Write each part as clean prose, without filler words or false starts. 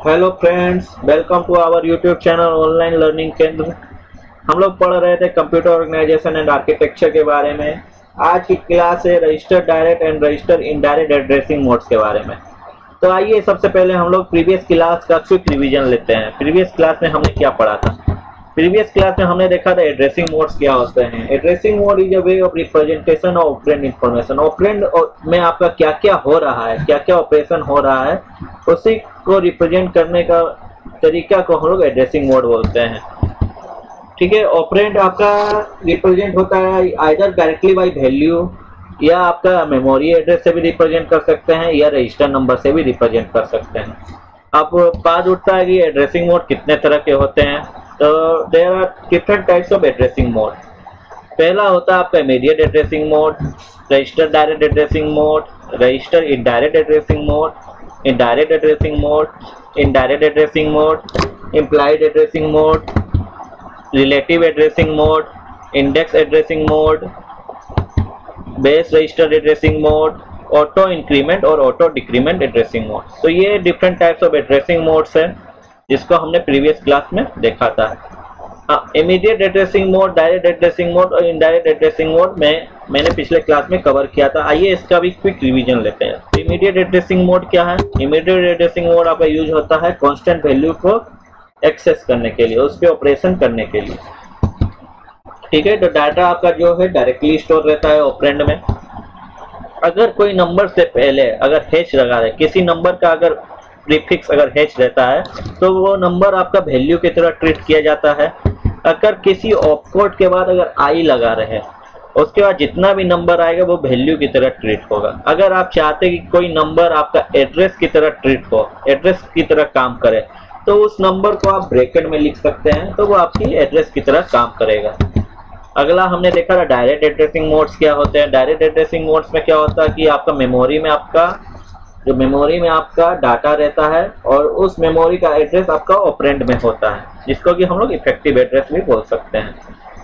Hello friends, welcome to our YouTube channel online learning केंद्र। हम लोग पढ़ रहे थे कंप्यूटर ऑर्गेनाइजेशन एंड आर्किटेक्चर के बारे में। आज की क्लास है register direct and register indirect addressing modes के बारे में। तो आइए सबसे पहले हम लोग प्रीवियस क्लास का क्विक रिवीजन लेते हैं। प्रीवियस क्लास में हमने क्या पढ़ा था? प्रीवियस क्लास में हमने देखा था एड्रेसिंग मोड्स क्या होते हैं। Addressing mode is a way of representation of operand information. Operand में आपका क्या क्या हो रहा है, क्या क्या ऑपरेशन हो रहा है, उसी को रिप्रेजेंट करने का तरीका को हम लोग एड्रेसिंग मोड बोलते हैं। ठीक है, ऑपरेंड आपका रिप्रेजेंट होता है आइदर डायरेक्टली बाय वैल्यू, या आपका मेमोरी एड्रेस से भी रिप्रेजेंट कर सकते हैं, या रजिस्टर नंबर से भी रिप्रेजेंट कर सकते हैं। अब बात उठता है कि एड्रेसिंग मोड कितने तरह के होते हैं। तो there are different types of addressing mode. पहला होता है आपका immediate addressing mode, register direct addressing mode, register indirect addressing mode, indirect addressing mode, indirect addressing mode, implied addressing mode, relative addressing mode, index addressing mode, base register addressing mode, auto increment और auto decrement addressing mode. तो ये different types of addressing modes हैं जिसको हमने previous class में देखा था। Immediate addressing mode, direct addressing mode और इनडायरेक्ट एड्रेसिंग मोड में मैंने पिछले क्लास में कवर किया था। आइए इसका भी क्विक रिवीजन लेते हैं। इमीडिएट एड्रेसिंग मोड क्या है? इमीडिएट एड्रेसिंग मोड आपका यूज होता है कांस्टेंट वैल्यू को एक्सेस करने के लिए, उस पर ऑपरेशन करने के लिए। ठीक है, तो डाटा आपका जो है डायरेक्टली स्टोर रहता है ऑपरेंड में। अगर कोई नंबर से पहले अगर हैश लगा रहे, किसी नंबर का अगर प्रीफिक्स अगर हैश रहता है तो वो नंबर आपका वैल्यू की तरह ट्रीट किया जाता है। अगर किसी ऑपकोड के बाद अगर आई लगा रहे हैं, उसके बाद जितना भी नंबर आएगा वो वैल्यू की तरह ट्रीट होगा। अगर आप चाहते हैं कि कोई नंबर आपका एड्रेस की तरह ट्रीट हो, एड्रेस की तरह काम करे, तो उस नंबर को आप ब्रैकेट में लिख सकते हैं, तो वो आपकी एड्रेस की तरह काम करेगा। अगला हमने देखा था डायरेक्ट एड्रेसिंग मोड्स क्या होते हैं। डायरेक्ट एड्रेसिंग मोड्स में क्या होता है कि आपका मेमोरी में आपका डाटा रहता है और उस मेमोरी का एड्रेस आपका ऑपरेंड में होता है, जिसको कि हम लोग इफेक्टिव एड्रेस भी बोल सकते हैं।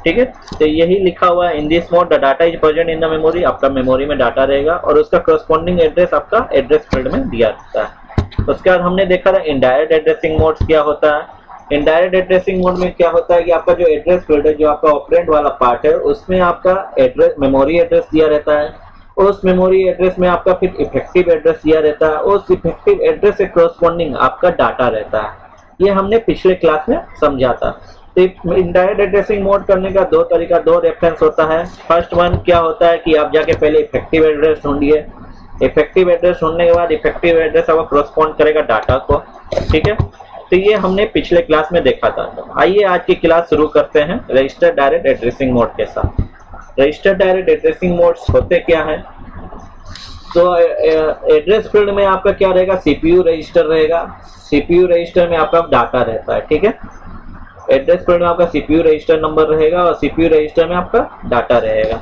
ठीक है, तो यही लिखा हुआ है in this mode the data is present in the memory. आपका मेमोरी में डाटा रहेगा और उसका करस्पॉन्डिंग एड्रेस आपका एड्रेस फील्ड में दिया रहता है। उसके बाद हमने देखा था इनडायरेक्ट एड्रेसिंग मोड्स क्या होता है। इनडायरेक्ट एड्रेसिंग मोड में क्या होता है कि आपका जो एड्रेस फील्ड है, जो आपका ऑपरेंड वाला पार्ट है, उसमें आपका एड्रेस मेमोरी एड्रेस दिया रहता है। उस मेमोरी एड्रेस में आपका फिर इफेक्टिव एड्रेस दिया रहता है। उस इफेक्टिव एड्रेस से करस्पॉन्डिंग आपका डाटा रहता है। ये हमने पिछले क्लास में समझा था। तो इनडायरेक्ट एड्रेसिंग मोड करने का दो रेफरेंस होता है। फर्स्ट वन क्या होता है कि आप जाके पहले इफेक्टिव एड्रेस ढूंढिए। इफेक्टिव एड्रेस ढूंढने के बाद इफेक्टिव एड्रेस आपको करस्पॉन्ड करेगा डाटा को। ठीक है, तो ये हमने पिछले क्लास में देखा था। आइए आज की क्लास शुरू करते हैं रजिस्टर डायरेक्ट एड्रेसिंग मोड के साथ। रजिस्टर डायरेक्ट एड्रेसिंग मोड्स होते क्या है? तो एड्रेस फील्ड में आपका क्या रहेगा? सीपीयू रजिस्टर रहेगा। सीपीयू रजिस्टर में आपका डाटा रहता है। ठीक है, एड्रेस फील्ड में आपका सीपीयू रजिस्टर नंबर रहेगा और सीपीयू रजिस्टर में आपका डाटा रहेगा।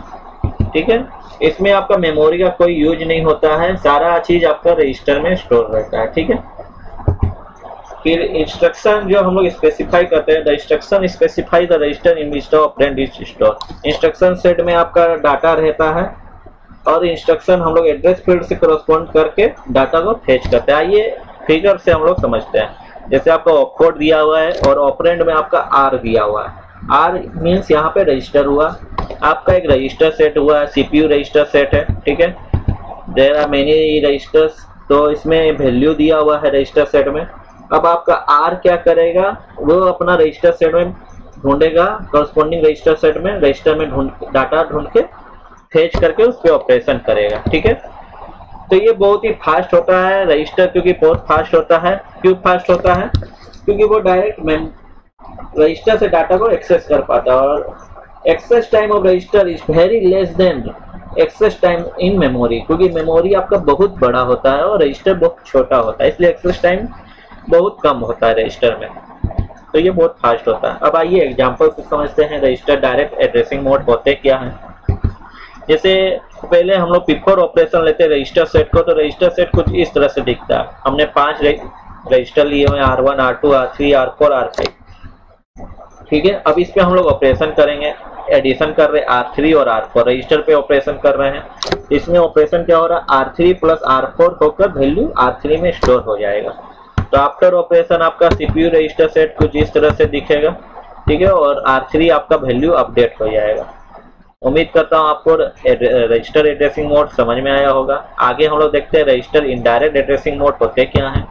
ठीक है, इसमें आपका मेमोरी का कोई यूज नहीं होता है, सारा चीज आपका रजिस्टर में स्टोर रहता है। ठीक है, फिर इंस्ट्रक्शन जो हम लोग स्पेसिफाई करते हैं, the instruction specify the register in which the operand is store. Instruction set में आपका डाटा रहता है और इंस्ट्रक्शन हम लोग एड्रेस फील्ड से करस्पॉन्ड करके डाटा को फेच करते हैं। आइए फिगर से हम लोग समझते हैं। जैसे आपका ऑपकोड दिया हुआ है और ऑपरेंड में आपका आर दिया हुआ है। आर मीन्स यहाँ पे रजिस्टर हुआ, आपका एक रजिस्टर सेट हुआ है, सीपीयू रजिस्टर सेट है। ठीक है, देयर आर मेनी रजिस्टर्स, तो इसमें वैल्यू दिया हुआ है रजिस्टर सेट में। अब आपका आर क्या करेगा? वो अपना रजिस्टर सेट में ढूंढेगा, करस्पॉन्डिंग रजिस्टर सेट में रजिस्टर में डाटा ढूंढ के फेच करके उस पर ऑपरेशन करेगा। ठीक है, तो ये बहुत ही फास्ट होता है रजिस्टर, क्योंकि बहुत फास्ट होता है। क्यों फास्ट होता है? क्योंकि वो डायरेक्ट रजिस्टर से डाटा को एक्सेस कर पाता है और access time of register is very less than access time in memory. क्योंकि मेमोरी आपका बहुत बड़ा होता है और रजिस्टर बहुत छोटा होता है, इसलिए एक्सेस टाइम बहुत कम होता है रजिस्टर में। तो ये बहुत फास्ट होता है। अब आइए एग्जांपल से समझते हैं रजिस्टर डायरेक्ट एड्रेसिंग मोड होते क्या हैं। जैसे पहले हम लोग बिफोर ऑपरेशन लेते हैं रजिस्टर सेट को, तो रजिस्टर सेट कुछ इस तरह से दिखता है। हमने 5 रजिस्टर लिए हुए हैं, R1, R2, R3, R4, R5। ठीक है, अब इस पे हम लोग ऑपरेशन करेंगे। एडिशन कर रहे हैं R3 और R4, रजिस्टर पे ऑपरेशन कर रहे हैं। इसमें ऑपरेशन क्या हो रहा है? R3 प्लस R4 होकर वैल्यू R3 में स्टोर हो जाएगा। तो आफ्टर ऑपरेशन आपका सीपीयू रजिस्टर सेट कुछ इस तरह से दिखेगा, ठीक है, और R3 आपका वैल्यू अपडेट हो जाएगा। उम्मीद करता हूँ आपको रजिस्टर एड्रेसिंग मोड समझ में आया होगा। आगे हम लोग देखते हैं रजिस्टर इनडायरेक्ट एड्रेसिंग मोड होते क्या हैं।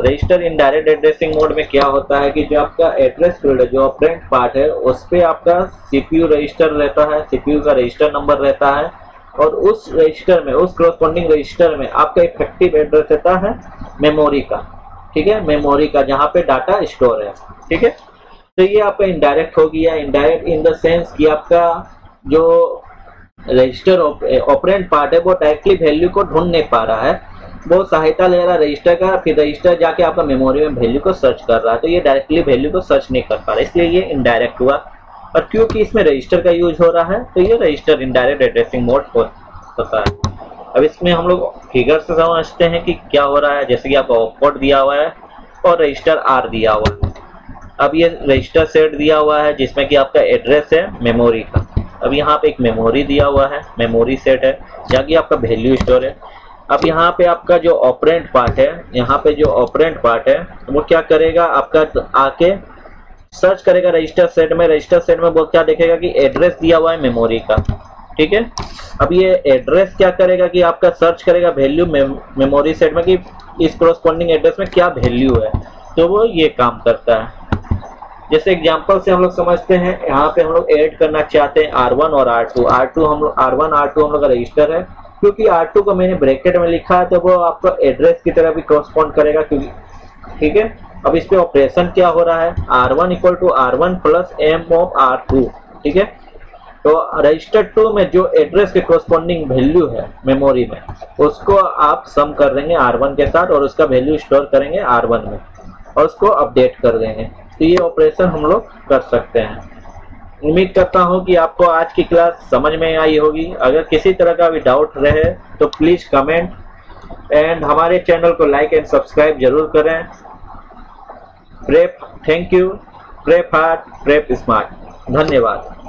रजिस्टर इनडायरेक्ट एड्रेसिंग मोड में क्या होता है कि जो आपका एड्रेस फील्ड है, जो ऑपरेंड पार्ट है, उस पे आपका सीपीयू रजिस्टर रहता है, सीपीयू का रजिस्टर नंबर रहता है, और उस रजिस्टर में, उस कॉरस्पॉन्डिंग रजिस्टर में आपका इफेक्टिव एड्रेस रहता है मेमोरी का, ठीक है, मेमोरी का जहाँ पे डाटा स्टोर है, ठीक है। तो ये आपका इनडायरेक्ट हो गया। इनडायरेक्ट इन द सेंस कि आपका जो रजिस्टर ऑपरेंड पार्ट है वो डायरेक्टली वैल्यू को ढूंढ नहीं पा रहा है, वो सहायता ले रहा है रजिस्टर का, फिर रजिस्टर जाके आपका मेमोरी में वैल्यू को सर्च कर रहा है, तो ये डायरेक्टली वैल्यू को सर्च नहीं कर पा रहा, इसलिए ये इनडायरेक्ट हुआ। और क्योंकि इसमें रजिस्टर का यूज हो रहा है तो ये रजिस्टर इनडायरेक्ट एड्रेसिंग मोड होता है। अब इसमें हम लोग फिगर से समझते हैं कि क्या हो रहा है। जैसे कि आपका ऑपकोड दिया हुआ है और रजिस्टर आर दिया हुआ है। अब ये रजिस्टर सेट दिया हुआ है जिसमें कि आपका एड्रेस है मेमोरी का। अब यहाँ पे एक मेमोरी दिया हुआ है, मेमोरी सेट है जहाँ की आपका वैल्यू स्टोर है। अब यहाँ पे आपका जो ऑपरेंड पार्ट है, यहाँ पे जो ऑपरेंड पार्ट है वो क्या करेगा, आपका आके सर्च करेगा रजिस्टर सेट में। रजिस्टर सेट में वो क्या देखेगा कि एड्रेस दिया हुआ है मेमोरी का, ठीक है। अब ये एड्रेस क्या करेगा कि आपका सर्च करेगा वैल्यू मेमोरी सेट में कि इस कॉरस्पॉन्डिंग एड्रेस में क्या वैल्यू है, तो वो ये काम करता है। जैसे एग्जांपल से हम लोग समझते हैं, यहाँ पे हम लोग ऐड करना चाहते हैं R1 और R2। R1 R2 हम लोग का रजिस्टर है, क्योंकि R2 को मैंने ब्रैकेट में लिखा है तो वो आपको एड्रेस की तरह भी कॉरस्पॉन्ड करेगा, क्योंकि ठीक है। अब इस पे ऑपरेशन क्या हो रहा है, R1 = R1 + M of R2, ठीक है। तो रजिस्टर 2 में जो एड्रेस के कॉरस्पॉन्डिंग वैल्यू है मेमोरी में, उसको आप सम कर देंगे R1 के साथ और उसका वैल्यू स्टोर करेंगे R1 में और उसको अपडेट कर देंगे। तो ये ऑपरेशन हम लोग कर सकते हैं। उम्मीद करता हूँ कि आपको आज की क्लास समझ में आई होगी। अगर किसी तरह का भी डाउट रहे तो प्लीज कमेंट एंड हमारे चैनल को लाइक एंड सब्सक्राइब जरूर करें। Thank you. Prep hard, prep smart. धन्यवाद।